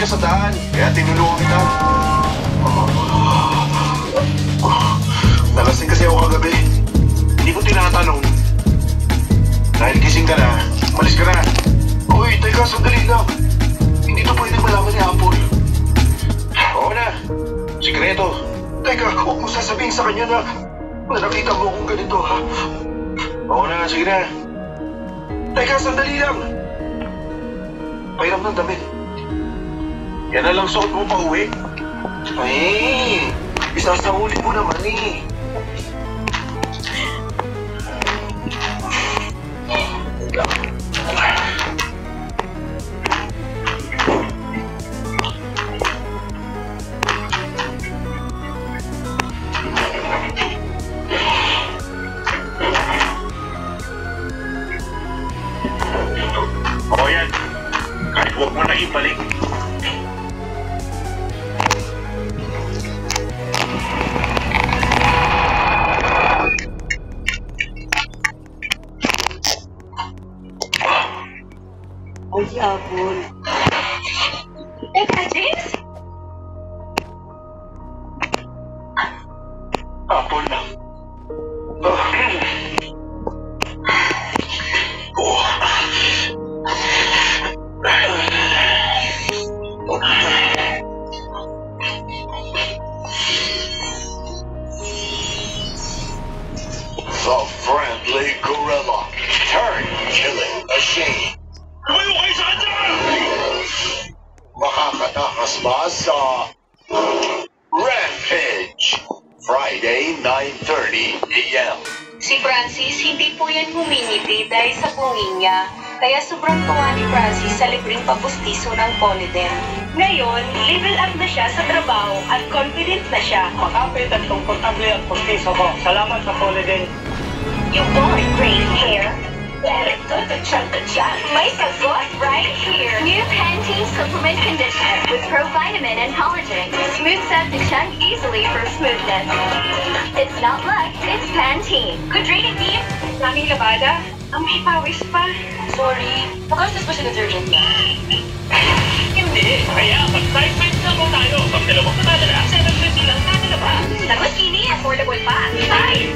ka sa daan, kaya tinulungan kita. Nalasing kasi ako kagabi. Hindi ko tinatanong. Dahil gising ka na, malis ka na. Uy, teka, sandali lang. Hindi to pwedeng malaman ni Apple. Oo na, sikreto. Teka, huwag mo sasabihin sa kanya na nakita mo akong ganito, ha? Oo na, sige na. Teka, sandali lang. Pairam ng damit. Yan na lang suot mo pa uwi. Ay, isasahuli mo naman eh. O yan, kahit huwag mo na ibalik. Ay, Apple. Teka, James? Apple lang. The friendly gorilla. Turn killing machine. Lumayo kayo sa kanya! Makakatakas ba sa Rampage? Friday, 9:30 p.m. Si Francis, hindi po yan humingiti dahil sa bungin niya. Kaya sobrang tuwa ni Francis sa libreng papustiso ng Polydent. Ngayon, level up na siya sa trabaho at confident na siya. Makapit at komportable ang pustiso ko. Salamat sa Polydent. You want great hair? May sagot right here. New Pantene Supplement Conditioner with Provitamin and Collagen. Smooths out the chunk easily for smoothness. It's not luck, it's Pantene. Good reading, team. Daming labada. Ang may pawis pa. Sorry. Nagastos ba sa detergent niya? Hindi, kaya mag-size na mo tayo. Pag dalawang katadala, 750 lang natin na ba? Tapos ini, affordable pa. Bye!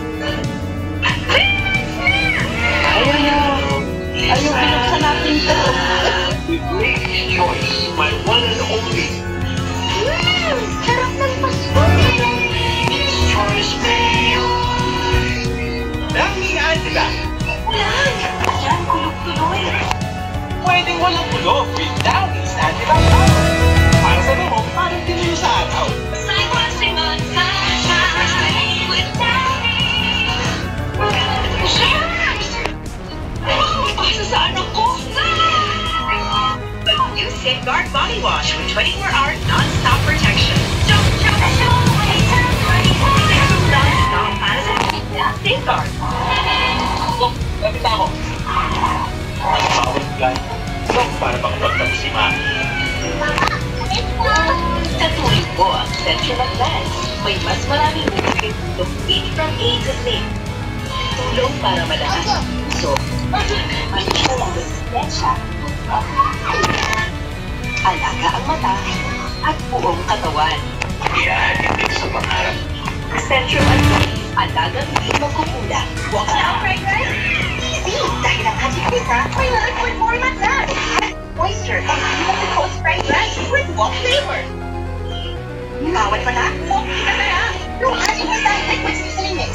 Ayaw binuksan natin ito. With Lady's Choice, my one and only. Sarap ng pasko. Lady's Choice Mayo. Nangigaan sila. Ulan! Yan, kulog-tuloy. Pwedeng walang kulog with Downy's Antibacterial. Para sa mo, parang tinuyo sa araw. Sing on sunshine with Downy. Pasa sa anak ko. New Safeguard Body Wash with 24-hour non-stop protection. Non-stop para sa Safeguard. Oh, lapit ako. Ang bawat guy. So, para makapagtapos si Mami. Sa tuwing po ang Central Advance, may mas maraming nutrient complete from A to Z. Tulong para malakas ang puso. Mansyal ang resistensya. Alaga ang mata at buong katawan. Ihahatid din sa pangarap. Central Advance, alagang hindi magkukula. Huwag ka na, right? Easy! Dahil ang Haji Pizza, may liquid format na. Moisture and the Coast Fried Ranch with walk flavor. Bawal pa na? Okay na kaya? Yung Haji Pizza liquid seasoning mix.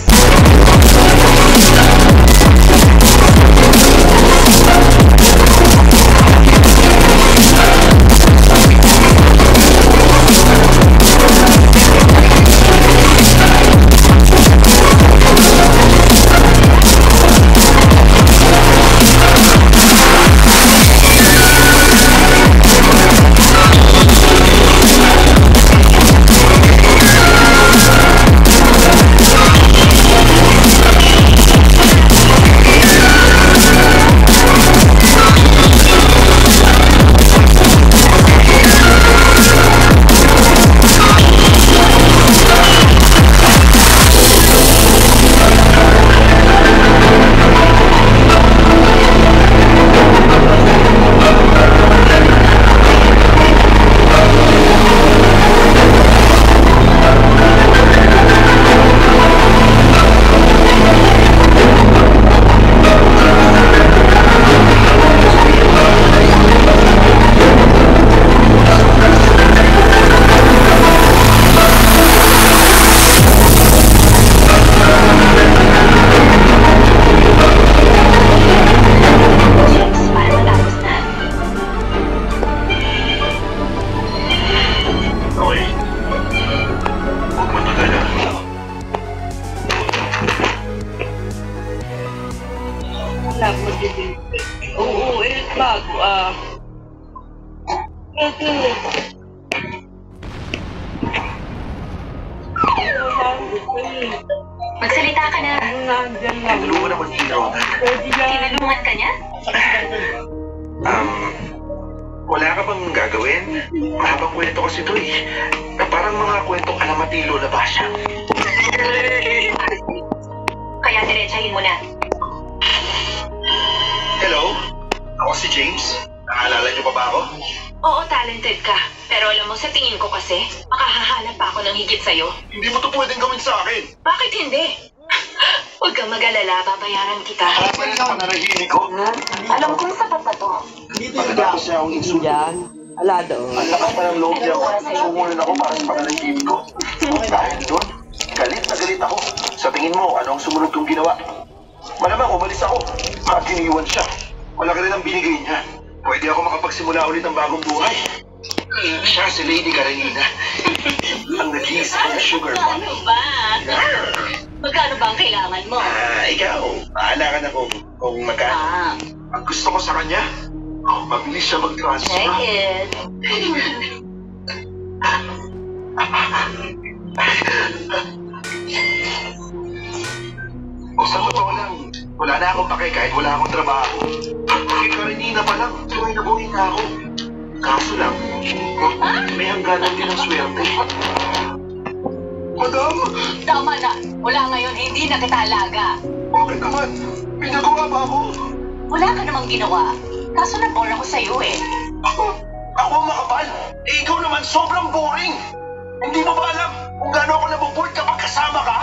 Magsalita ka na. Tulungan ako ni Rona. Tinulungan ka niya? Wala ka bang gagawin? Mahabang kwento kasi ito eh. Na parang mga kwentong alamatilo na basya. Kaya diretsahin mo na. Hello? Ako si James. Nakaalala niyo pa ba ako? Oo, talented ka. Pero alam mo, sa tingin ko kasi, makahahanap pa ako ng higit sa'yo. Hindi mo to pwedeng gawin sa akin. Bakit hindi? Huwag kang mag-alala, babayaran kita. Ano ang narahinig ko? Alam kong sapat na to. Pagkatapos niya akong insulto. Yan. Ala doon. Ang lakas pa ng loob niya ako. Sumulan ako para sa pananahimik ko. Dahil doon, galit na galit ako. Sa tingin mo, ano ang sumunod kong ginawa? Malamang umalis ako at iniwan siya. Malaki rin ang binigay niya. Pwede ako makapagsimula ulit ng bagong buhay. Siya si Lady Karenina. Ang nag-iisip ng sugar mommy. Ano ba? Magkano ba ang kailangan mo? Ikaw, bahala ka na kung magkano. Ang gusto ko sa kanya, mabilis siya mag-transfer. Check it. Sa totoo lang, wala na akong pake kahit wala akong trabaho. Kay Karenina pa lang, buhay na buhay na ako. Kaso lang, may hangganan din ang swerte. Madam! Tama na. Wala ngayon, hindi na kita alaga. Bakit naman? Pinagawa ba ako? Wala ka namang ginawa. Kaso na-bore ako sa'yo eh. Ako ang makapal? Ikaw naman sobrang boring! Hindi mo ba alam kung gaano ako nabuboard kapag kasama ka?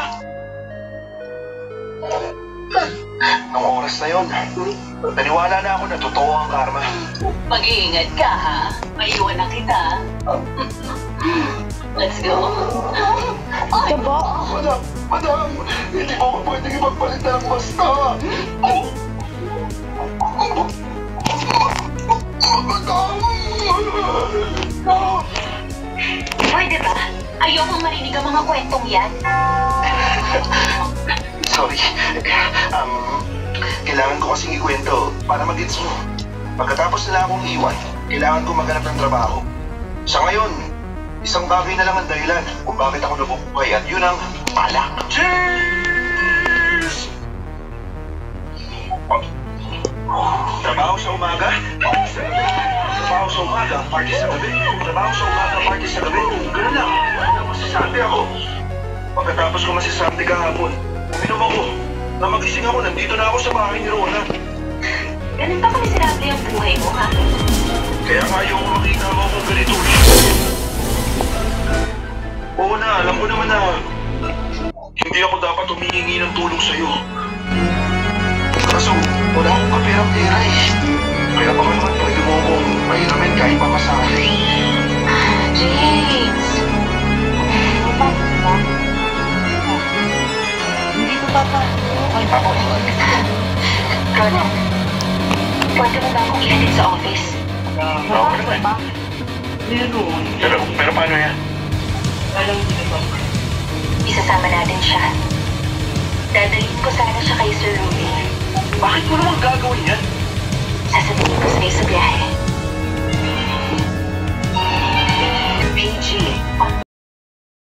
Nung oras na yon, naniwala na ako na totoo ang karma. Mag-iingat ka ha. Maiwan na kita. Let's go. Ay, Madam, hindi mo ako pwedeng ipagpalit ng basta. pwede ba? Ayokong marinig ang mga kwentong yan. Sorry. Kailangan ko kasing ikwento para mag-gets mo. Pagkatapos nila akong iwan, kailangan ko maghanap ng trabaho. Sa ngayon, isang bagay na lang ang dahilan kung bakit ako nabubuhay at yun ang balak. Cheers! Trabaho sa umaga, party sa gabi. Trabaho sa umaga, party sa gabi. Trabaho sa umaga, party sa gabi. Ganun lang. Masisante ako. Pagkatapos ko masisante kahapon, uminom ako. Na magising ako, nandito na ako sa bahay ni Rona. Ganun ba kamiserable ang buhay mo, ha? Kaya nga ayaw ko makita mo kung ganito. Oo na, alam ko naman na hindi ako dapat humihingi ng tulong sa'yo. Kaso, wala akong kapirang-pera eh. Kaya baka naman pwede mo akong mahiramin kahit pamasahe. James! Hindi ko papa. Ako, Rona, pwede mo ba akong ihatid sa office? Oo naman. Meron. Pero paano yan? Alam ko na papa. Isasama natin siya. Dadalhin ko sana siya kay Sir Ruby. Bakit mo naman gagawin yan? Sasabihin ko sa'yo sa biyahe.